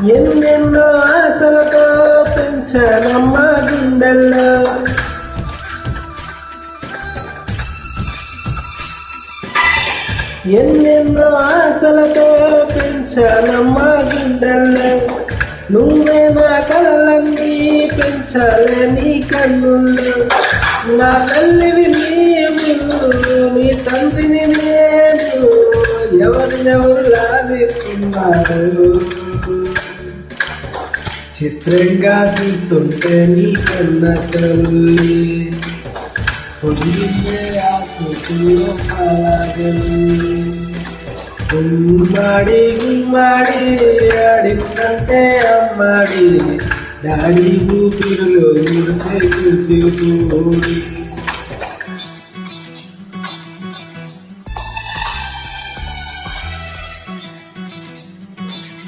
ఎన్నెన్నో ఆశలతో పెంచానమ్మ గుండెల్లో ఎన్నెన్నో ఆశలతో పెంచానమ్మ గుండెల్లో నువ్వే నా కలలన్నీ పెంచాలే నీ కన్నుల్లో నా తల్లివి నీవు నీ తండ్రిని నేను ఎవరినెవరు లాలిస్తున్నారు చిత్రంగా చూస్తుంటే నీ కన్న తల్లి పొందిందే ఆ కూతురు గుమ్మాడి గుమ్మాడి ఆడిందంటే అమ్మాడి డాడీ ఊపిరిలో మురిసే కూర్చి